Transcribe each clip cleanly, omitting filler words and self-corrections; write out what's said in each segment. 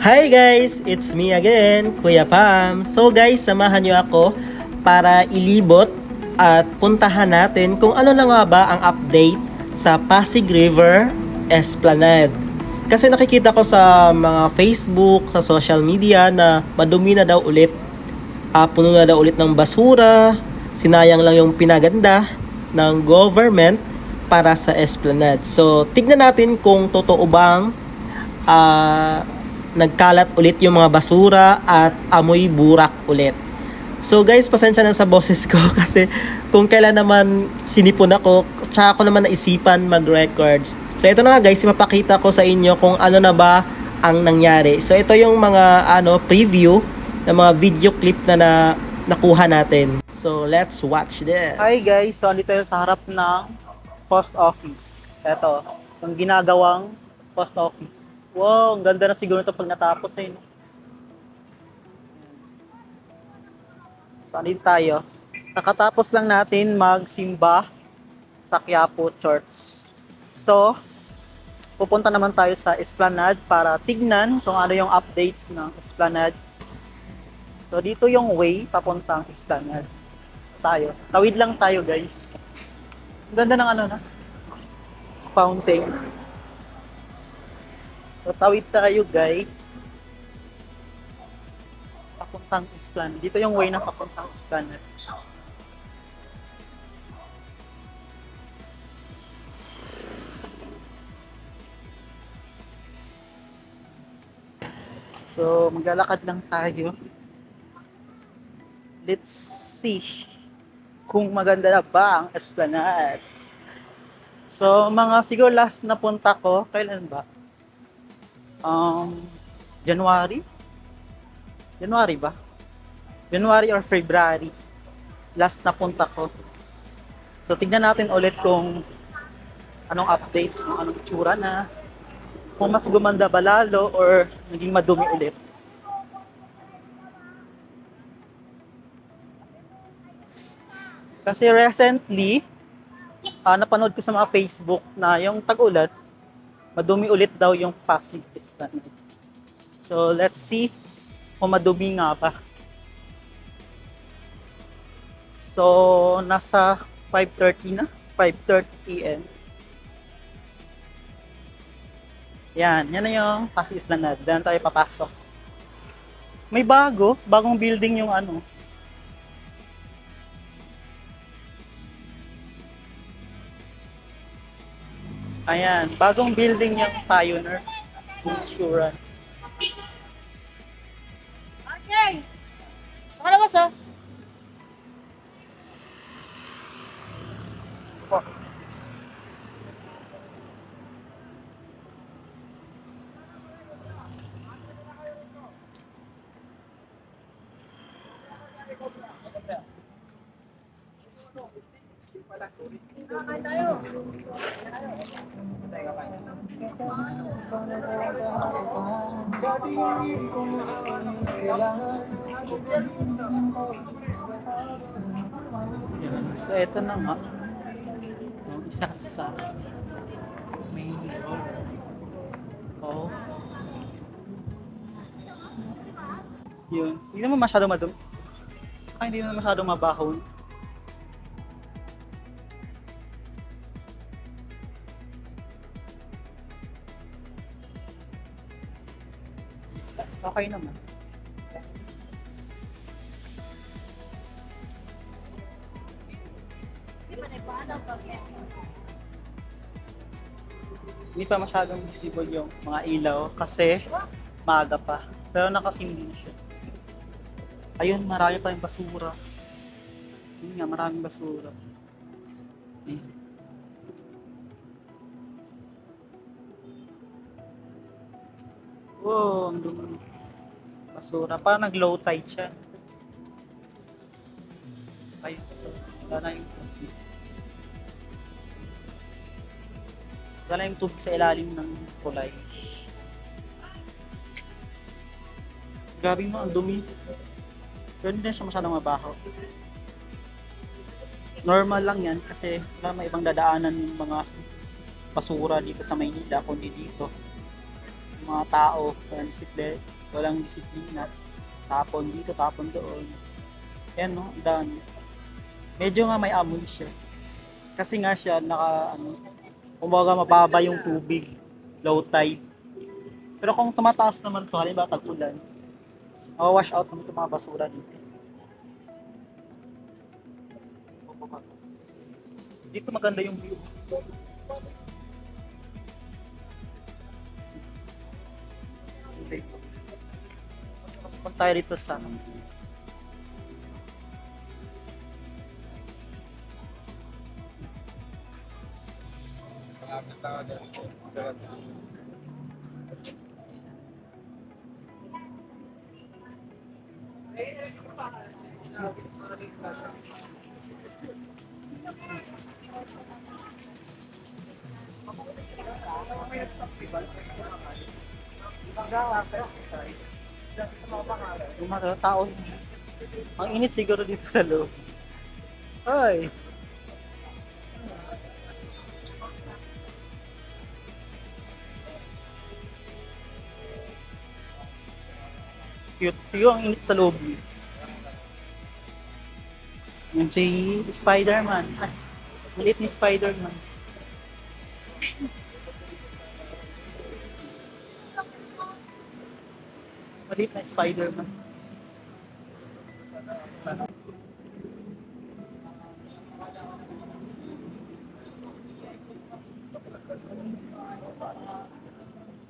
Hi guys! It's me again, Kuya Pam. So guys, samahan niyo ako para ilibot at puntahan natin kung ano na nga ba ang update sa Pasig River Esplanade. Kasi nakikita ko sa mga Facebook, sa social media na madumi na daw ulit. Puno na daw ulit ng basura, sinayang lang yung pinaganda ng government para sa Esplanade. So, tignan natin kung totoo bang nagkalat ulit yung mga basura at amoy burak ulit. So guys, pasensya na sa boses ko kasi kung kailan naman sinipon ako, tsaka ako naman naisipan mag-records. So ito na nga guys, ipapakita ko sa inyo kung ano na ba ang nangyari. So ito yung mga preview ng mga video clip na nakuha natin. So let's watch this. Hi guys, so dito sa harap ng post office. Ito, yung ginagawang post office. Wow, ang ganda na siguro ito pag natapos eh. So, andito tayo. Nakatapos lang natin magsimba sa Quiapo Church. So, pupunta naman tayo sa Esplanade para tignan kung ano yung updates ng Esplanade. So, dito yung way papuntang Esplanade. Tayo. Tawid lang tayo, guys. Ang ganda ng fountain. So, tawid tayo guys. Papuntang Esplanade. Dito yung way na papuntang Esplanade. So, maglalakad lang tayo. Let's see kung maganda na ba ang Esplanade. So, mga siguro last na punta ko, kailan ba? January? January ba? January or February. Last na punta ko. So, tignan natin ulit kung anong updates, kung anong itsura na. Kung mas gumanda ba lalo or naging madumi ulit. Kasi recently, napanood ko sa mga Facebook na yung tag-ulat, madumi ulit daw yung Pasig Esplanade. So, let's see kung madumi nga ba. So, nasa 5:30 na. 5:30 p.m. Yan na yung Pasig Esplanade. Diyan tayo papasok. May bagong building yung Ayan, bagong building yung Pioneer Insurance. Okay. Nakalabas ah. Oh. So ito na nga yung isa sa main road. Oh. Yun. Hindi naman masyadong madumi. Hindi naman masyadong mabahon. Okay naman. Hindi pa masyadong visible yung mga ilaw kasi maaga pa. Pero nakasindi na siya. Ayun, marami pa yung basura. Yun nga, maraming basura. Ayan. Wow, ang dumi. Basura. Parang nag-low tide siya. Ayun. Wala na yung tubig. Wala na yung tubig sa ilalim ng kulay. Grabe mo, ang dumi. Pero hindi siya masyadong mabaho. Normal lang yan kasi wala may ibang dadaanan yung mga basura dito sa Maynila kundi dito. Yung mga tao, tricycle, Walang disiplina. Tapon dito, tapon doon. Yan no, ang dami. Medyo nga may amoy siya. Kasi nga siya kumbaga mababa yung tubig, low tide. Pero kung tumataas naman to, halimbawa tag-ulan, mawawash out naman itong mga basura dito. Dito maganda yung view. Dito. Kasi punta tayo dito sa yung mga tao. Ang init siguro dito sa loob. Ay! Cute. Siguro ang init sa loob. Yan si Spider-Man. Ay, maliit ni Spider-Man. Maliit na Spider-Man.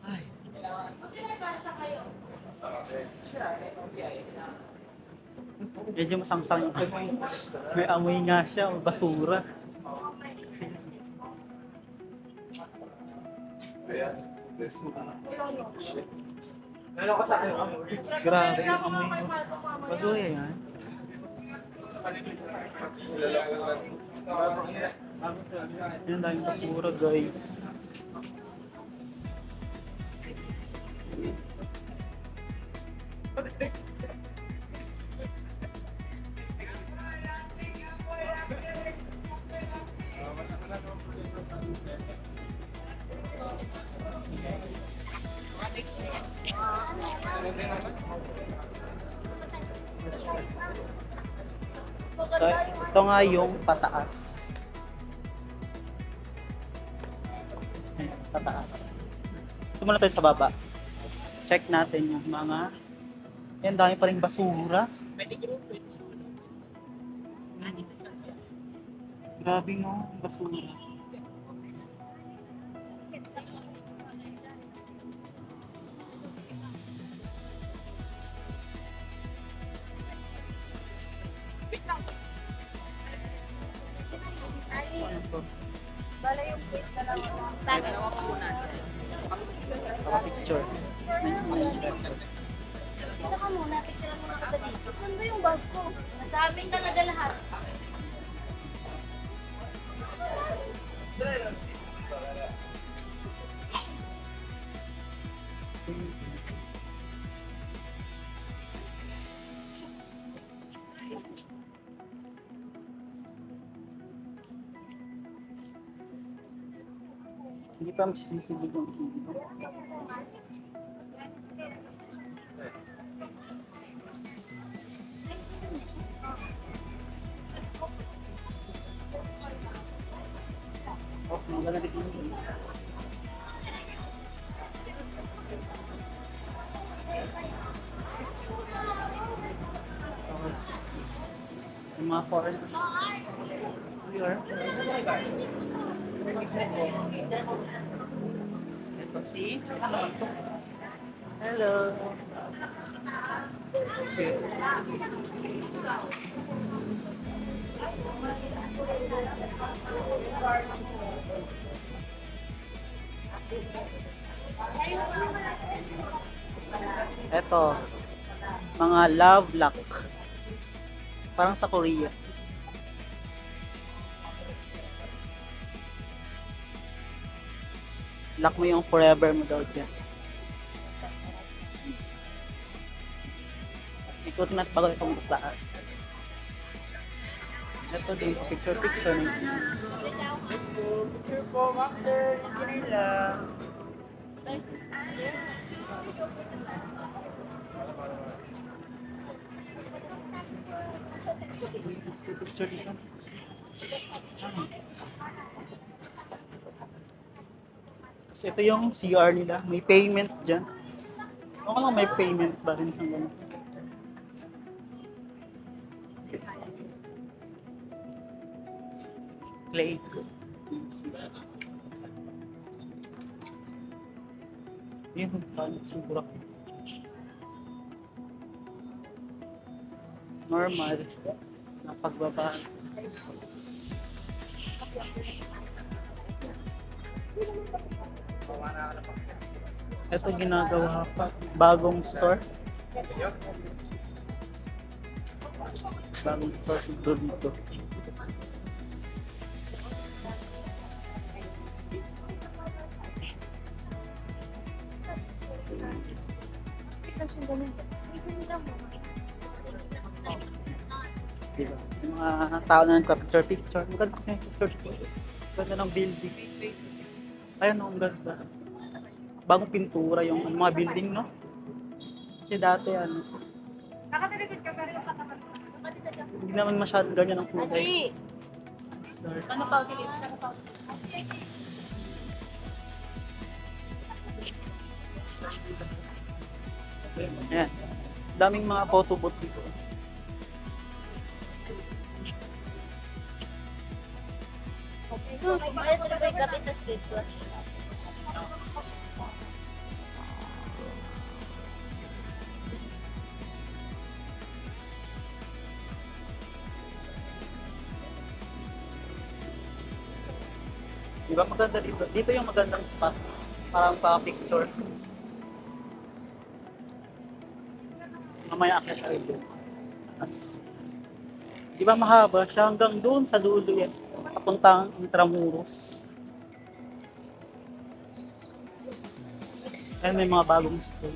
Ay. Medyo masangsang yung amoy. May amoy nga siya, basura. Grabe yung amoy mo. Basura yan. Yan dahil basura guys. So, ito nga yung pataas. Ayan, pataas. Ito muna tayo sa baba. Check natin yung mga... Yan, dami pa rin basura. Grabe no, basura. Ano to? Bala yung plate na lang. Dalawa ko muna. Para picture. 99 pesos. Dito ka muna, picture muna kita dito. Saan ba yung bag ko? Nasa amin talaga lahat. Hindi pa visible yung video. Oh, maganda dito yung yung mga foreigners. Here. Ito si, sino naman to? Hello. Okay. Ito, mga love lock. Parang sa Korea. Lock mo yung forever mo daw dyan. Ikutin natin bago itong mas taas. Ito din, picture-picture. Let's go. Picture po, Maxer. Engineer lang. Picture dito. Kasi ito yung CR nila. May payment dyan. Okay lang may payment ba rin ng ganun. Play. Yun, siguro. Normal na pagbaba. Ito ginagawa pa. Bagong store. Bagong store siguro dito. Diba? Yung mga tao na nagpa-picture. Maganda kasi yung picture. Ganda ng building. Ayun, ang ganda. Bagong pintura yung mga building, no? Kasi dati, Nakatalikod ka pero yung katawan mo. hindi naman masyadong ganyan ang kulay. Sorry. Ano pa ulit? Ayan. Daming mga photo booth dito. Ayun, talaga yung gabit na skateboard. Di ba maganda dito? Dito yung magandang spot. Parang pa-picture. Mamaya akit tayo doon. Di ba mahaba siya hanggang doon sa dulo yan. Papuntang Intramuros. Ayan, may mga bagong store.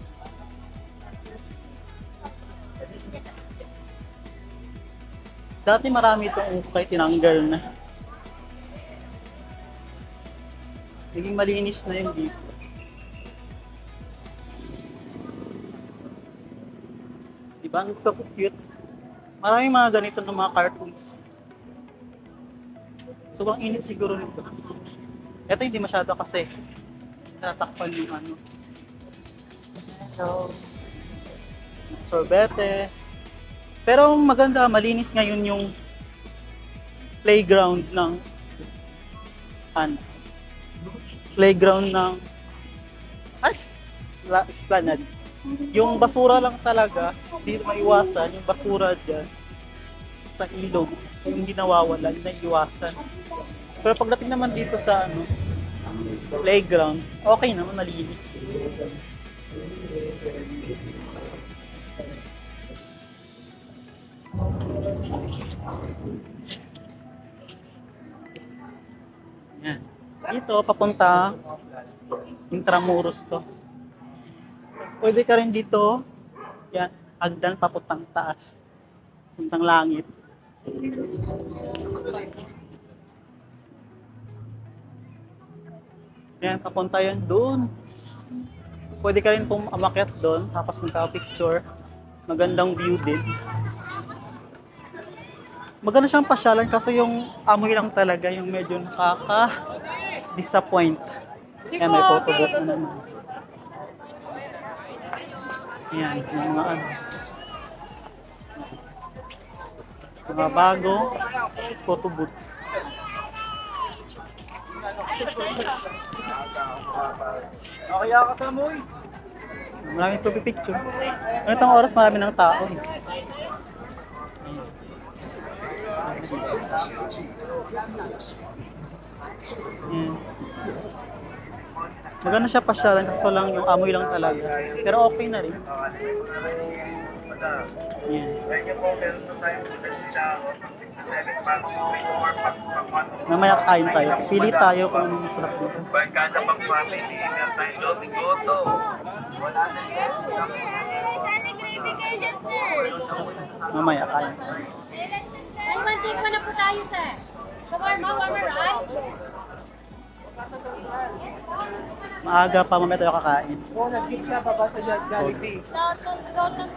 Dati marami itong ukay, tinanggal na. Naging malinis na yung dito. Diba? Ang cute. Maraming mga ganito ng mga cartoons. So, ang init siguro nito. Ito hindi masyado kasi natakpan yung ano. So, sorbetes. Pero maganda, malinis ngayon yung playground ng playground ng Esplanade. Yung basura lang talaga, hindi maiwasan yung basura dyan sa ilog. Yung hindi nawawala, yung naiiwasan. Pero pagdating naman dito sa playground, okay naman, malinis. Yan. Dito, papunta Intramuros to. Tapos pwede ka rin dito, yan, hagdan papuntang taas, papuntang langit. Yan, papunta yan doon. Pwede ka rin pong umakyat doon, tapos magka-picture. Magandang view din. Maganda siyang pasyalan kasi yung amoy lang talaga yung medyo nakaka-disappoint. Yan, may photo booth na naman. Yan, yung mga bago photo booth. Kaya ka sa moy. Maraming picture. Ganitong oras marami ng tao. Yan. Maganda siya pasyalan kasi lang yung amoy lang talaga. Pero okay na rin. Yan. Mamaya kain tayo. Pili tayo kung anong masarap dito. Pagkada pang family, meron tayong lobing goto. Wala na yan. Mamaya kain. Ay, mantika na po tayo, sir. Sa warmer rice. Maaga pa, mamaya tayo kakain. Oo, nag-gift ka pa ba sa Jollibee? Loton.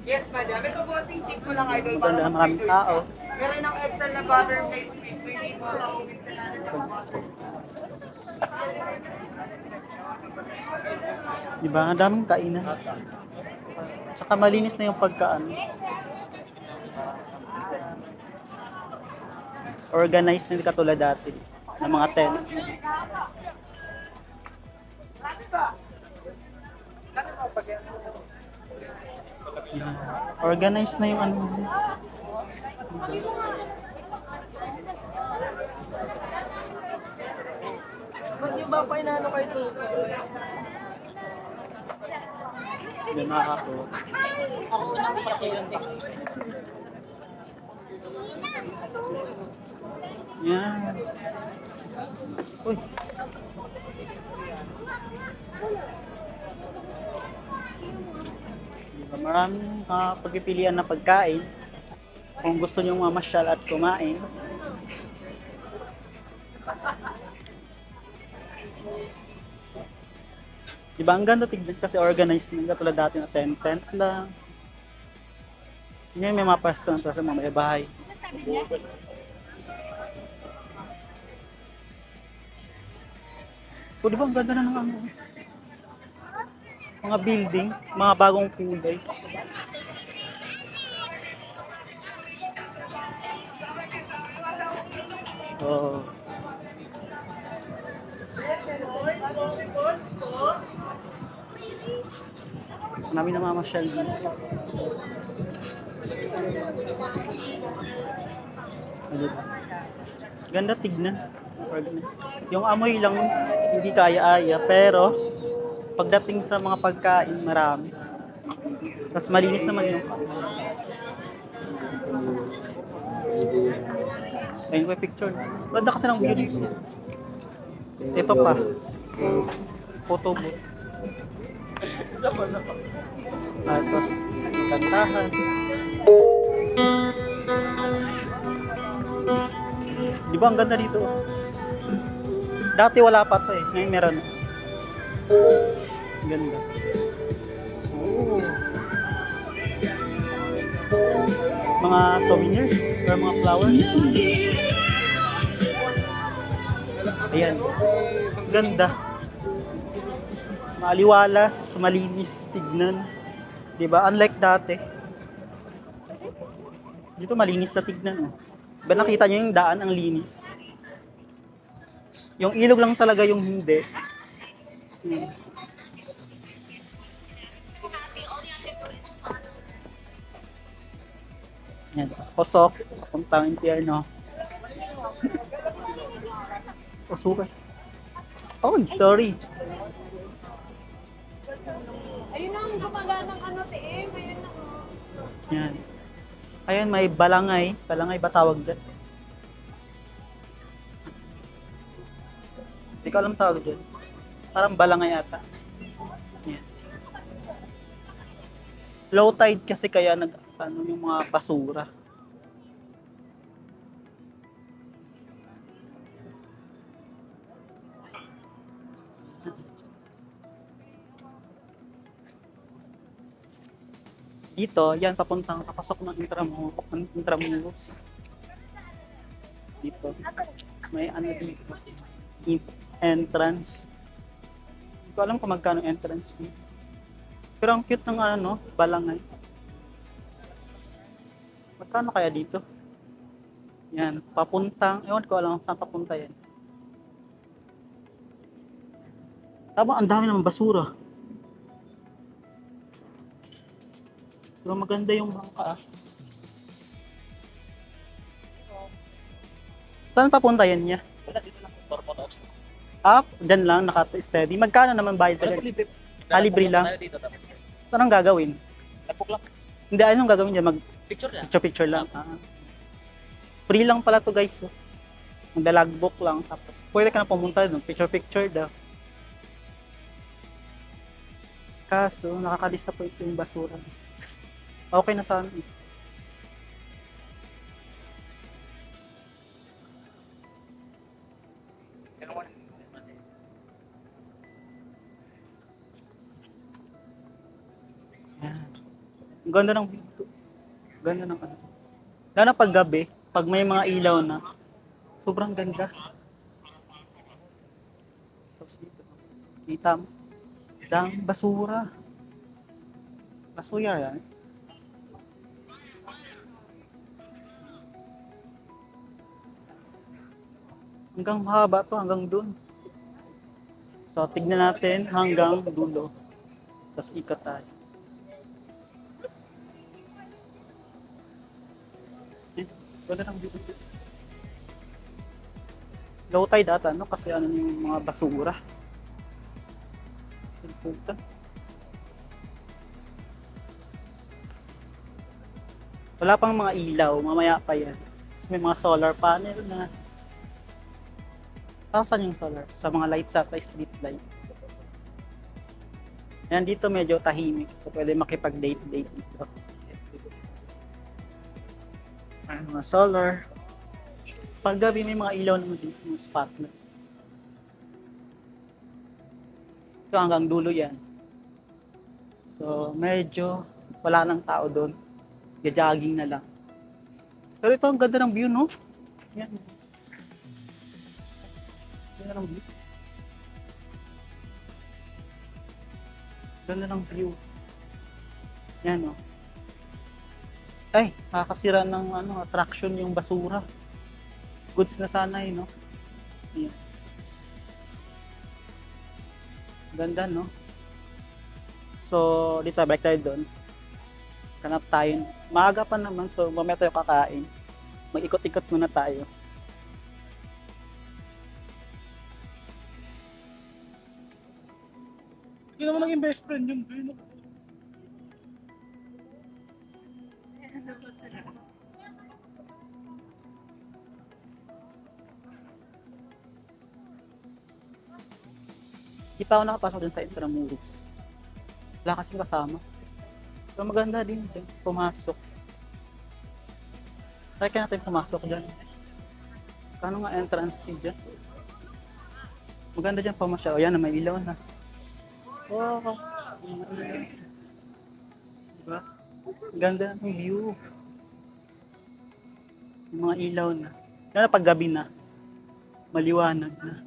Yes, madam. Ito po, singkit mo lang, idol. Maganda, maraming tao. Meron ng Excel na butter paste with hindi mo lang Di ba? Ang daming kainan. Tsaka malinis na yung pagkaan. Organized na hindi katulad dati ng mga tent. Yan. Organized na yung ano. Ba't yung ba pa inaano kayo ito? Yan nakakatuwa. Yan. Uy. Diba, maraming pagpipilian na pagkain. Kung gusto nyo mamasyal at kumain. Diba, ang ganda tignan kasi organized na katulad dati na tent lang. Ngayon may mga pasto na sa mga bahay. O, diba ang ganda na ng ano? Mga building, mga bagong kulay. Oh. Namin namamasyal dito. Diba? Ganda tignan. Organized. Yung amoy lang hindi kaya-aya, pero pagdating sa mga pagkain, marami. Tapos malinis naman yung ayun ko yung picture. Ganda kasi ng view dito. Ito pa. Photo booth. Tapos kantahan. Di ba ang ganda dito? Dati wala pa to eh. Ngayon meron. Ganda. Oh. Mga souvenirs or mga flowers. Ayan. Ganda. Maliwalas, malinis tignan. 'Di ba? Unlike dati. Dito malinis na tignan, oh. Ba nakita niyo yung daan ang linis. Yung ilog lang talaga yung hindi. Yan, Kosok, papuntang impyerno. Suka. Oh, sorry. Ayun ang gumaganang ano, TM. Ayun na, oh. Yan. Ayun, may balangay. Balangay ba tawag dyan? Hindi ko alam tawag dyan. Parang balangay ata. Yan. Low tide kasi kaya ano yung mga basura. Dito, yan papuntang papasok ng Intramuros. Dito. May ano dito. Entrance. Hindi ko alam kung magkano entrance fee. Pero ang cute ng ano, balangay. Magkano kaya dito? Yan, papuntang, ewan ko alam saan papunta yan. Tama, ang dami naman basura. Pero maganda yung bangka. Saan papunta yan niya? Wala, dito lang. Torpo Talks. Dyan lang, naka-steady. Magkano naman bayad sa Libre. libre lang? Tayo dito, tapos Saan ang gagawin? lapok lang. Hindi, anong gagawin dyan? Picture lang. Picture lang. Free lang pala to guys. Magda-logbook lang. Tapos pwede ka na pumunta doon. Picture daw. Kaso, nakaka-disappoint yung basura. Okay na sana. Yan. Ang ganda ng dito. Ganda ng ano. Lalo na pag gabi, pag may mga ilaw na, sobrang ganda. Tapos dito, kita mo, dang basura. Basura yan. Hanggang mahaba to, hanggang dun. So, tignan natin hanggang dulo. Tapos ikot tayo. Ganda ng view. Low tide ata, no? Kasi ano yung mga basura. Silputan. Wala pang mga ilaw, mamaya pa yan. Kasi may mga solar panel na. Saan yung solar? Sa mga lights at street light. Ayan, dito medyo tahimik. So, pwede makipag-date-date dito. Ayan, mga solar. Pag gabi may mga ilaw naman dito, mga spotlight. Ito hanggang dulo yan. So, medyo wala nang tao doon. Jogging na lang. Pero ito, ang ganda ng view, no? Yan. Ganda ng view. Ganda ng view. Yan, no? Ay, nakakasira ng ano, attraction yung basura. Goods na sana no? Yan. Ganda, no? So, dito, balik tayo doon. Kanap tayo. Maaga pa naman, so mamaya tayo kakain. Mag-ikot-ikot muna tayo. Hindi naman naging best friend yung Bruno. Di pa ako nakapasok dun sa Intramuros. Wala kasing kasama. So maganda din dyan, pumasok. Try kaya natin pumasok dyan. Kano nga entrance fee dyan? Maganda dyan pumasok. O yan, may ilaw na. Wow! Diba? Ganda ng view. Yung mga ilaw na. Lalo pag gabi na. Maliwanag na.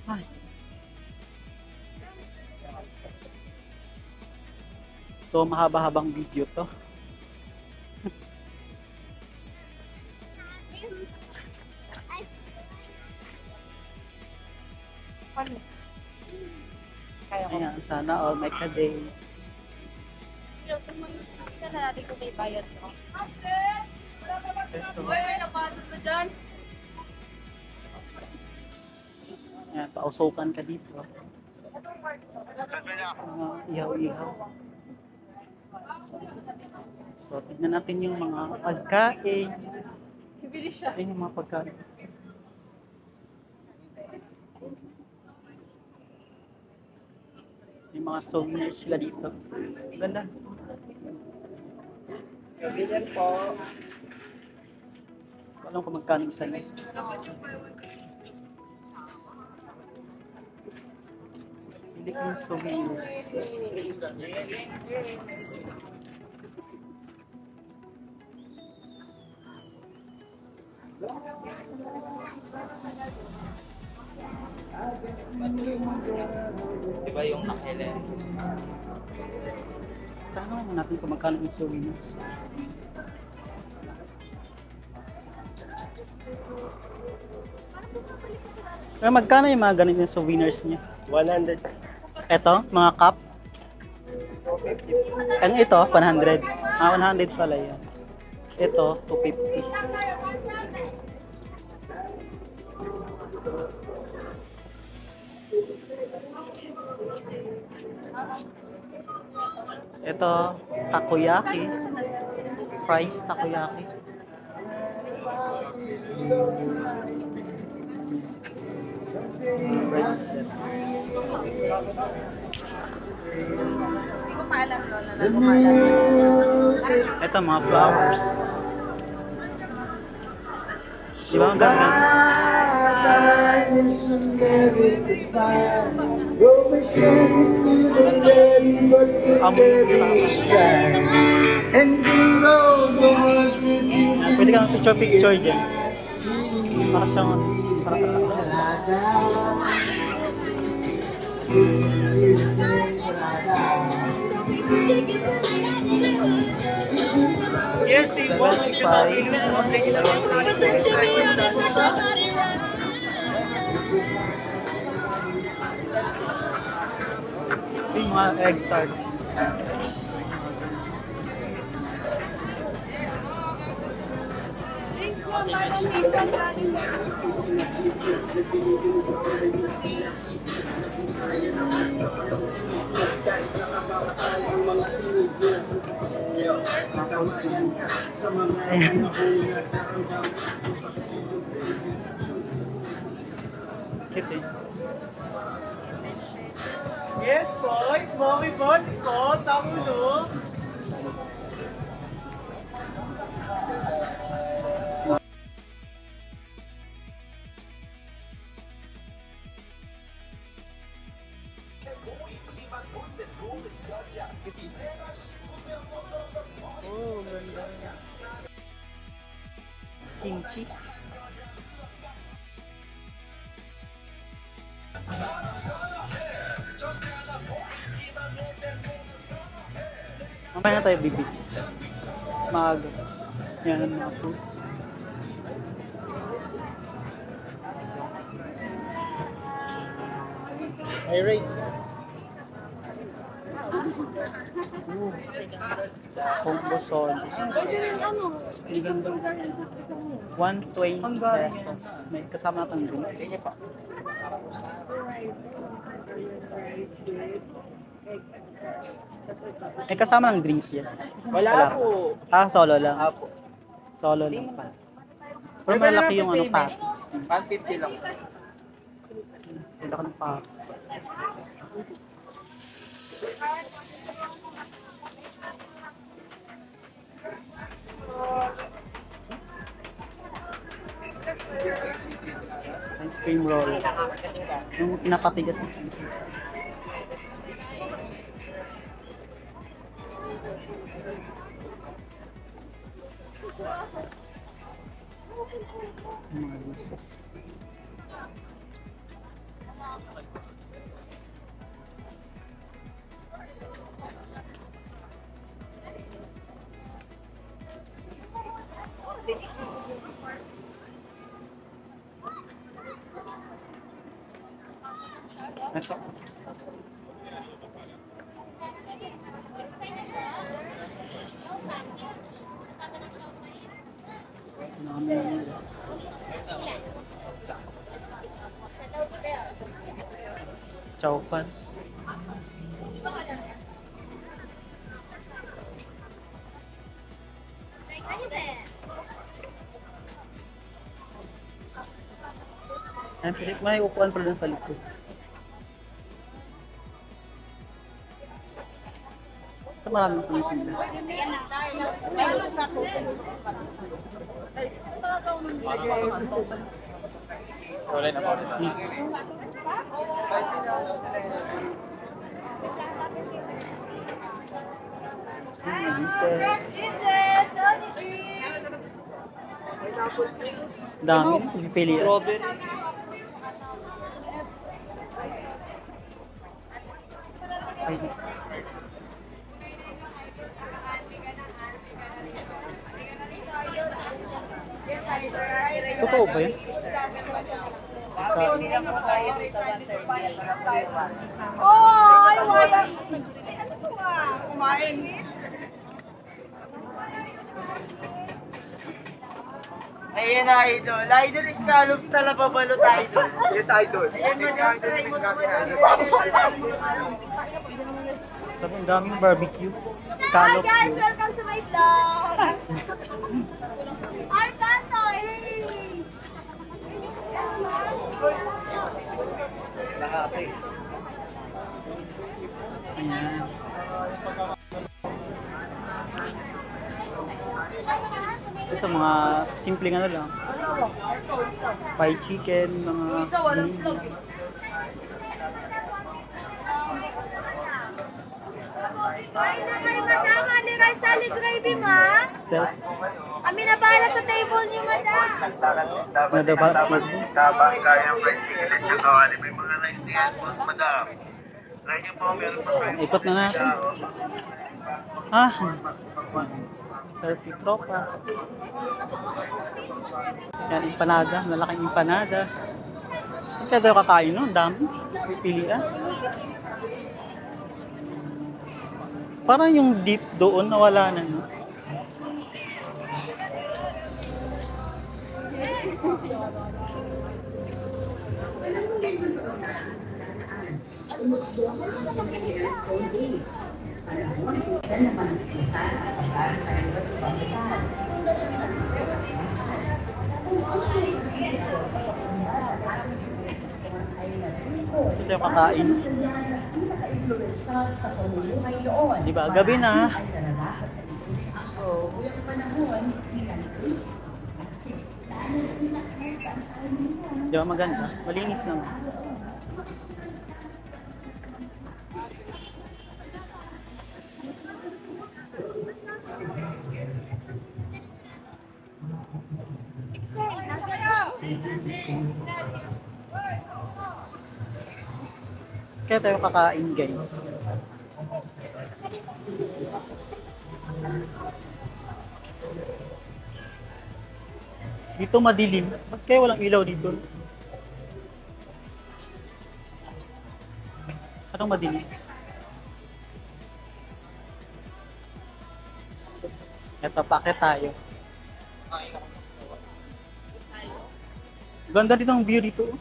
Ay. So mahaba-habang video to. Ayan, sana all make a day. Kita na natin kung may bayad mo. Ito. Uy, may napasok na dyan. Ayan, pausukan ka dito. Ihaw-ihaw. So, tignan natin yung mga pagkain. Bibili siya. Ayun yung mga pagkain. Yung mga souvenirs sila dito. Ganda. Kabilan po. Alam ko magkano isa na. Philippine souvenirs. Diba yung nakailan? Tanong natin kung magkano yung souvenirs. Kaya magkano yung mga ganito yung souvenirs niya? 100. Ito, mga cup. Ano ito? 100. 100 pala yan. Ito, 250. Ito, takoyaki. Fries takoyaki. Bracelet. Hindi ko pa alam, Lola. Hindi ko pa alam. Ito, mga flowers. Di ba ang ganda? Pwede kang picture dyan. Para siyang para Yes, si Bob. yung mga egg tart. Ayan. Cute eh. Yes, boys. Mommy boys po. Tamo no. Oh, ganda. Kimchi. Mamaya na tayo bibig. Maaga. Yan ang mga fruits. Ay, race. Combo solid. Hindi ganda. 120 pesos. May kasama natang drinks. May kasama ng drinks yan. Wala po. Ah, solo lang. Apo. Solo lang pa. Pero malaki yung ano, patties. 150 lang. Malaki ng patties. Ice cream roll. Yung pinapatigas na cookies. Mga luces. Ito. Chow fan. May upuan pala dun sa likod. Ito maraming pinipili. Wala na po. Juices. Dami. Pipili. Ay. Totoo ba yun? Ay, wala. Ano po ah? Kumain. Ayan na, idol. Idol scallops na lababalo tayo, idol. Yes, idol. Ayan mo na, try mo naman. Sabi, ang daming barbecue. Hi Scallop guys! yun. Welcome to my vlog! Arcanto! Hey! Ayan. So ito, mga simpleng ano lang. Fried chicken, mga Ay na kay madam, ani rice salad gravy ma. Sales. Kami na bahala sa table niyo madam. Nadaba sa Mark. Tabang kaya pa yung sigilit yung kawali. May mga naintindihan po, madam. Kaya niyo po, meron po kayo. Ikot na natin. Ah. Surfy tropa. Yan, empanada. Malaking empanada. Kaya tayo kakain no? Ang dami. Pipilian. Parang yung deep doon nawala na. No? Ito tayo kakain. Di ba? Gabi na. So, di ba maganda? Malinis naman. Kaya tayo kakain, guys. Dito madilim. Ba't kaya walang ilaw dito? Anong madilim? Ito, paket tayo. Ganda dito ang view dito.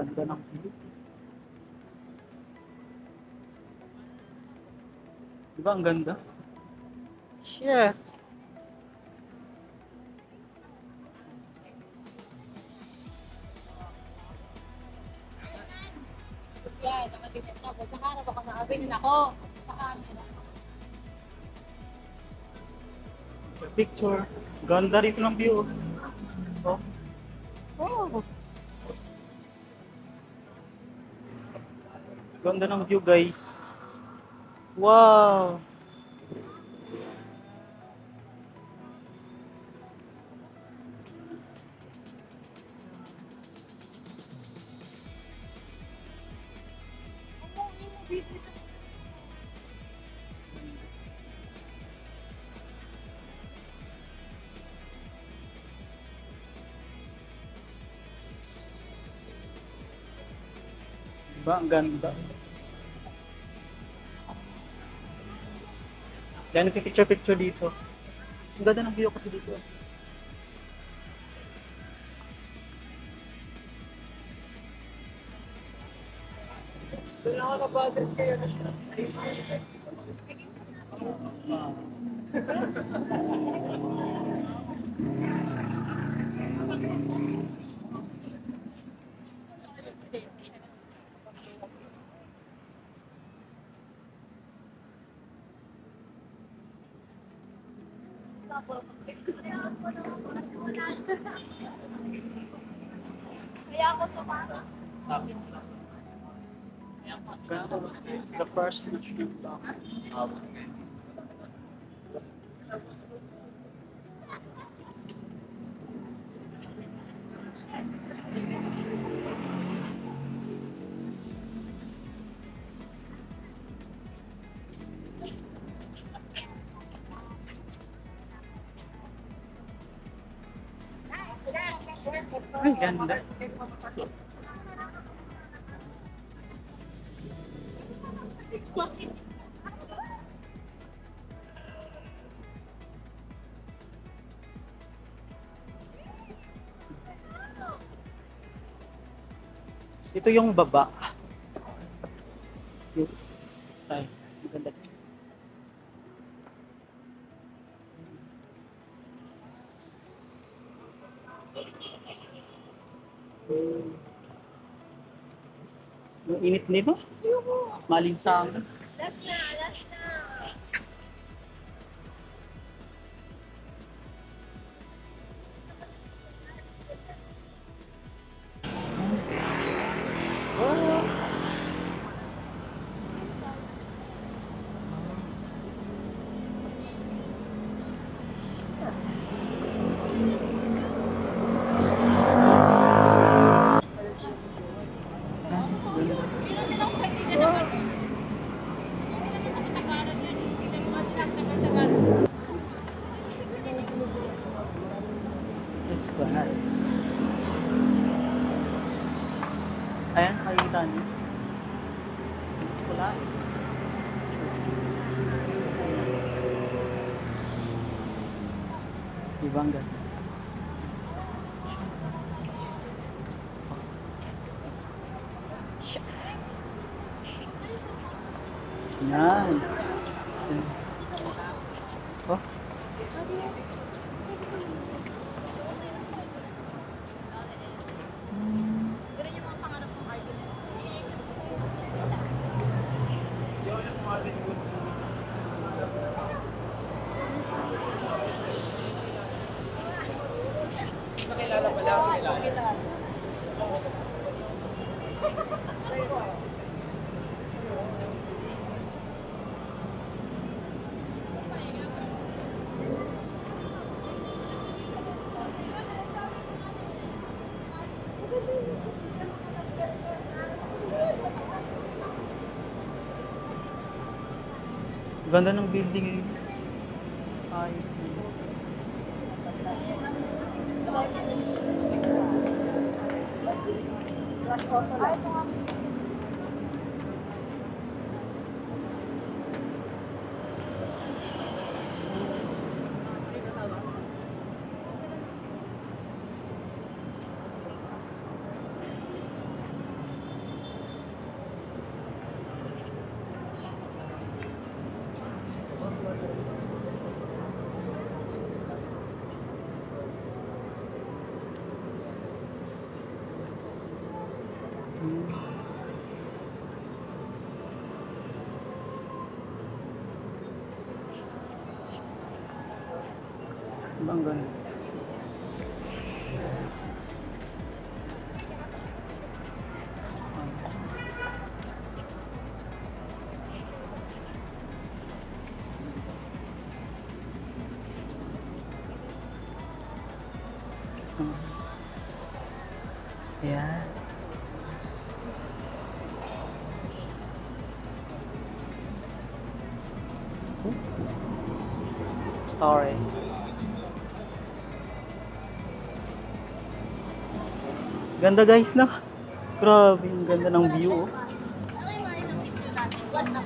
Ganda ng view. Diba ang ganda? Shit! Yan, nakatingin na. Pag nakarap ako na ganyan ako. Sa camera. Picture. Ganda rito ng view. Oh. Oh. Ganda ng view, guys. Wow. Diba? Ang ganda. Yan, picture dito. Ang ganda ng view kasi dito. Kaya ako sumama. It's the first national bank. Ay, ganda. Ito yung baba. Ay, maganda. Ang init nito. Malinsangan. Last na, last na. Esplanades. Ayan, nakikita niyo. Wala. Ibang ganda. Yan. Oh. Ganda ng building eh. Ay. Ibang ganda. Ayan. Sorry. Ganda guys, no? Grabe, ang ganda ng view. Oh. Ano yung mga ilang picture natin? What na?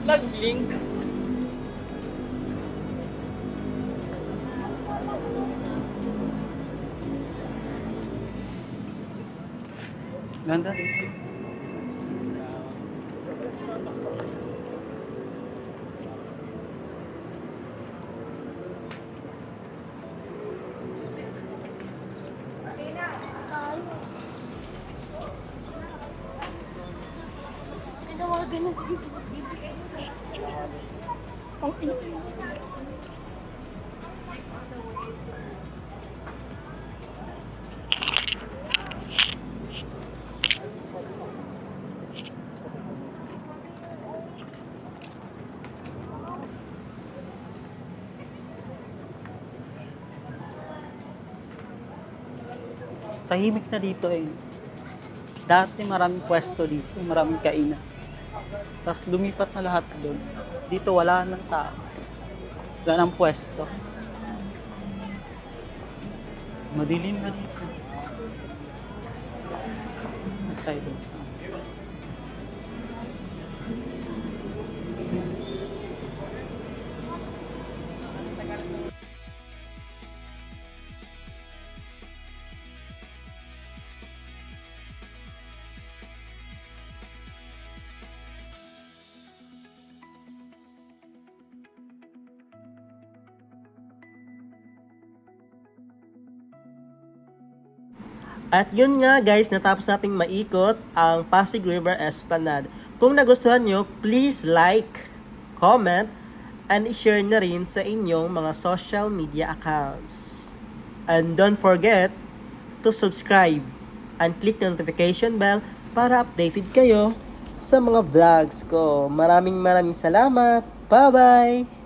Nag-blink. Ganda dito. Tinawagan na si Tahimik na dito eh. Dati maraming pwesto dito, maraming kainan. Tapos lumipat na lahat doon. Dito wala nang tao. Wala nang pwesto. Madilim na dito. Tayo doon sa At yun nga guys, natapos nating maikot ang Pasig River Esplanade. Kung nagustuhan nyo, please like, comment, and i-share na rin sa inyong mga social media accounts. And don't forget to subscribe and click the notification bell para updated kayo sa mga vlogs ko. Maraming salamat. Bye-bye!